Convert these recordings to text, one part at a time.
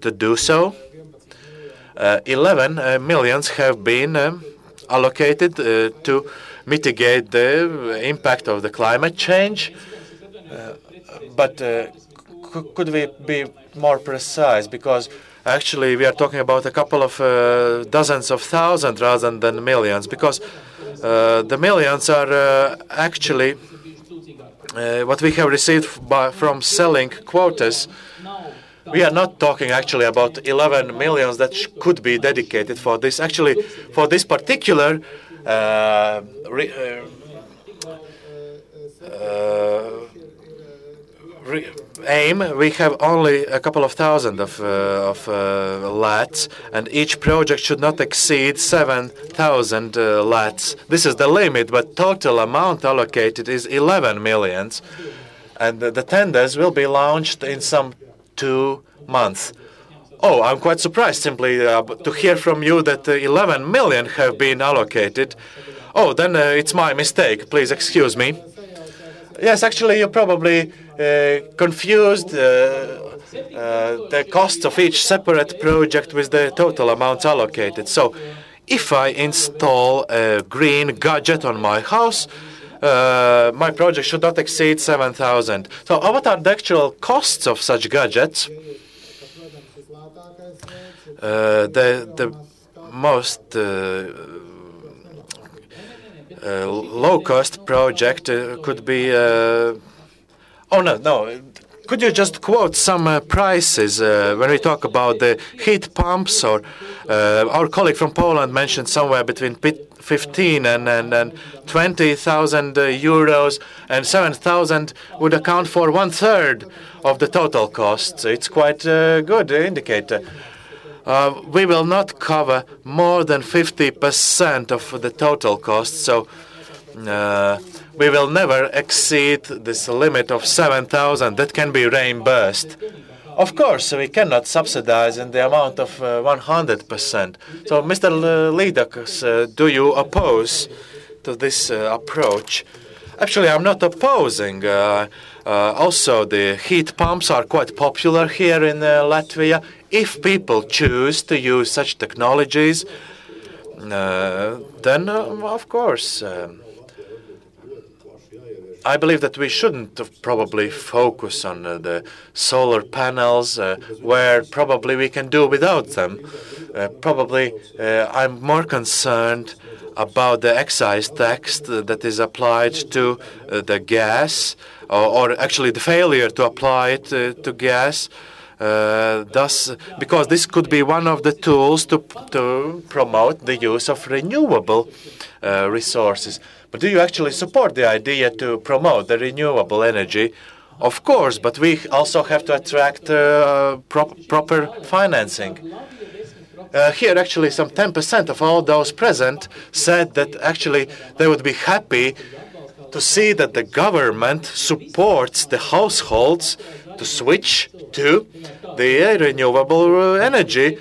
to do so. 11 millions have been allocated to mitigate the impact of the climate change. But could we be more precise? Because actually we are talking about a couple of dozens of thousands rather than millions, because the millions are actually what we have received from selling quotas. We are not talking actually about 11 millions that could be dedicated for this. Actually, for this particular aim, we have only a couple of thousand of lats, and each project should not exceed 7,000 lats. This is the limit, but total amount allocated is 11 millions, and the tenders will be launched in some 2 months. Oh, I'm quite surprised simply to hear from you that 11 million have been allocated. Oh, then it's my mistake. Please excuse me. Yes, actually, you probably confused the costs of each separate project with the total amounts allocated. So, if I install a green gadget on my house, my project should not exceed 7,000. So, what are the actual costs of such gadgets? The most low-cost project could be. Oh no! Could you just quote some prices when we talk about the heat pumps? Or our colleague from Poland mentioned somewhere between 15 and 20,000 euros, and 7,000 would account for 1/3 of the total costs. It's quite a good indicator. We will not cover more than 50% of the total cost, so we will never exceed this limit of 7,000 that can be reimbursed. Of course, we cannot subsidize in the amount of 100%. So, Mr. Līdakas, do you oppose to this approach? Actually, I'm not opposing. Also, the heat pumps are quite popular here in Latvia. If people choose to use such technologies, then, of course, I believe that we shouldn't probably focus on the solar panels, where probably we can do without them. Probably I'm more concerned about the excise tax that is applied to the gas, or actually the failure to apply it to gas. Thus, because this could be one of the tools to promote the use of renewable resources. But do you actually support the idea to promote the renewable energy? Of course, but we also have to attract proper financing. Here, actually, some 10% of all those present said that actually they would be happy to see that the government supports the households to switch to the renewable energy.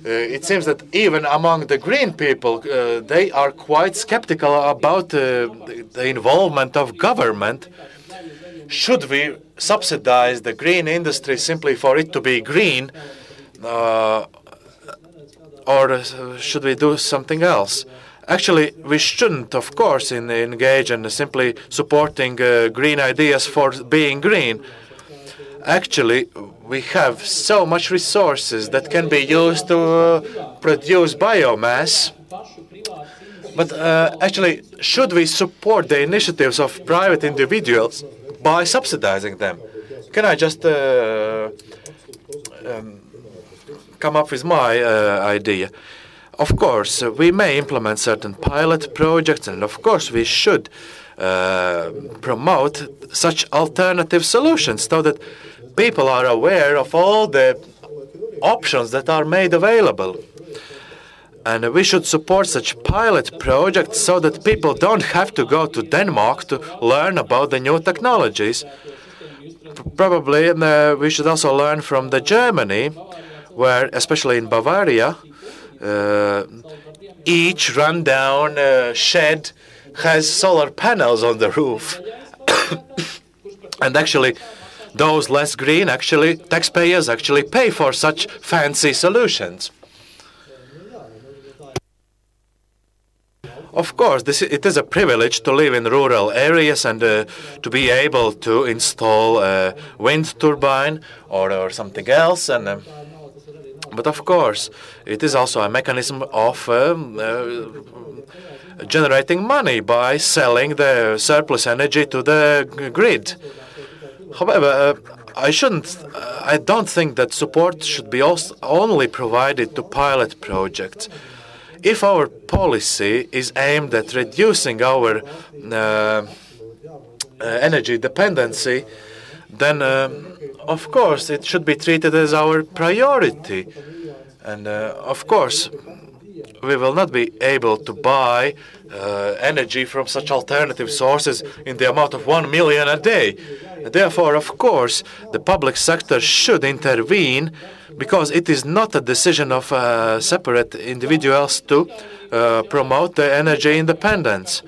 It seems that even among the green people, they are quite skeptical about the involvement of government. Should we subsidize the green industry simply for it to be green, or should we do something else? Actually, we shouldn't, of course, engage in simply supporting green ideas for being green. Actually, we have so much resources that can be used to produce biomass. But actually, should we support the initiatives of private individuals by subsidizing them? Can I just come up with my idea? Of course, we may implement certain pilot projects, and of course we should promote such alternative solutions so that people are aware of all the options that are made available. And we should support such pilot projects so that people don't have to go to Denmark to learn about the new technologies. Probably we should also learn from the Germany, where, especially in Bavaria, each rundown shed has solar panels on the roof. And actually, those less green, actually, taxpayers actually pay for such fancy solutions. Of course, it is a privilege to live in rural areas and to be able to install a wind turbine or something else. But of course, it is also a mechanism of generating money by selling the surplus energy to the grid. However, I don't think that support should be only provided to pilot projects. If our policy is aimed at reducing our energy dependency, then of course it should be treated as our priority. And of course, we will not be able to buy energy from such alternative sources in the amount of 1 million a day. Therefore, of course, the public sector should intervene, because it is not a decision of separate individuals to promote the energy independence.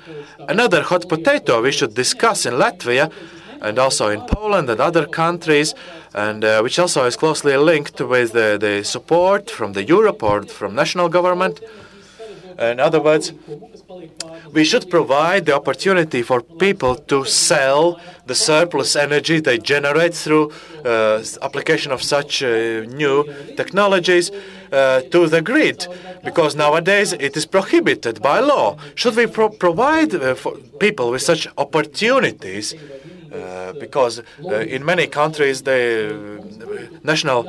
Another hot potato we should discuss in Latvia and also in Poland and other countries, and which also is closely linked with the support from the Europe or from national government. In other words, we should provide the opportunity for people to sell the surplus energy they generate through application of such new technologies to the grid, because nowadays it is prohibited by law. Should we provide for people with such opportunities? Because in many countries the national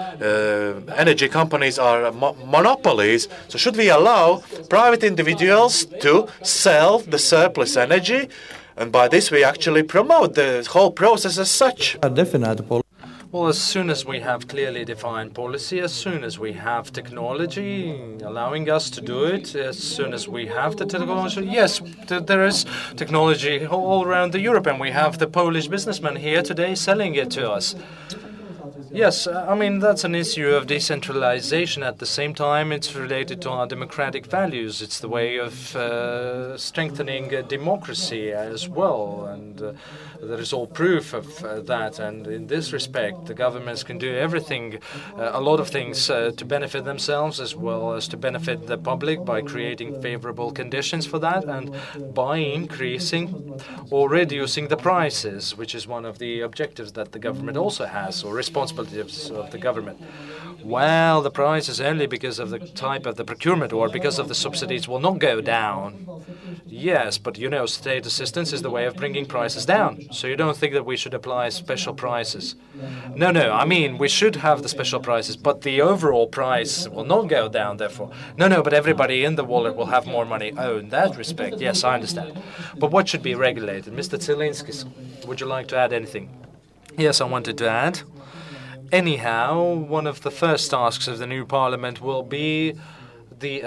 energy companies are monopolies. So should we allow private individuals to sell the surplus energy, and by this we actually promote the whole process as such? Well, as soon as we have clearly defined policy, as soon as we have technology allowing us to do it, as soon as we have the technology, yes, there is technology all around Europe, and we have the Polish businessman here today selling it to us. Yes, I mean, that's an issue of decentralization. At the same time, it's related to our democratic values. It's the way of strengthening democracy as well. And there is all proof of that. And in this respect, the governments can do everything, a lot of things to benefit themselves as well as to benefit the public by creating favorable conditions for that and by increasing or reducing the prices, which is one of the objectives that the government also has, or responsibilities of the government. Well, the prices only because of the type of the procurement or because of the subsidies will not go down. Yes, but you know, state assistance is the way of bringing prices down. So you don't think that we should apply special prices? No, I mean, we should have the special prices, but the overall price will not go down, therefore. No, but everybody in the wallet will have more money. Oh, in that respect, yes, I understand. But what should be regulated? Mr. Zielinskis, would you like to add anything? Yes, I wanted to add. Anyhow, one of the first tasks of the new parliament will be the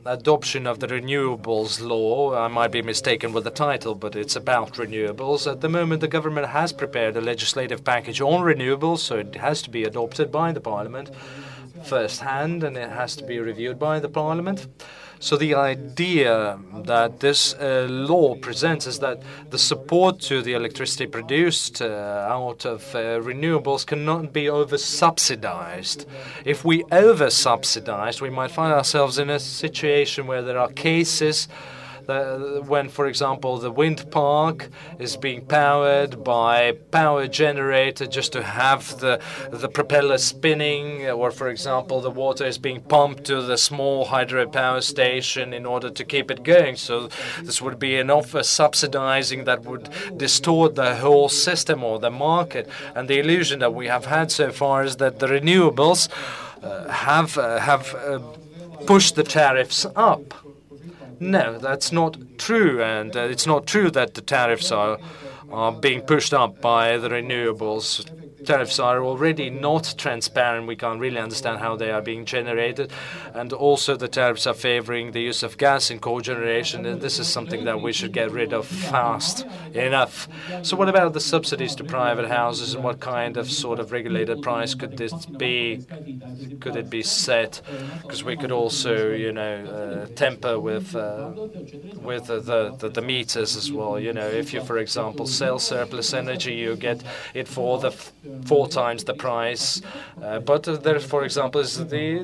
adoption of the renewables law. I might be mistaken with the title, but it's about renewables. At the moment, the government has prepared a legislative package on renewables, so it has to be adopted by the parliament first-hand, and it has to be reviewed by the parliament. So the idea that this law presents is that the support to the electricity produced out of renewables cannot be over-subsidized. If we over-subsidize, we might find ourselves in a situation where there are cases when, for example, the wind park is being powered by power generator just to have the propeller spinning, or, for example, the water is being pumped to the small hydropower station in order to keep it going. So this would be an over-subsidizing that would distort the whole system or the market. And the illusion that we have had so far is that the renewables have pushed the tariffs up. No, that's not true, and it's not true that the tariffs are being pushed up by the renewables. Tariffs are already not transparent. We can't really understand how they are being generated. And also the tariffs are favoring the use of gas in cogeneration, and this is something that we should get rid of fast enough. So what about the subsidies to private houses, and what kind of sort of regulated price could this be? Could it be set? Because we could also, you know, temper with the meters as well. You know, if you, for example, sell surplus energy, you get it for the 4 times the price. But there, for example, is the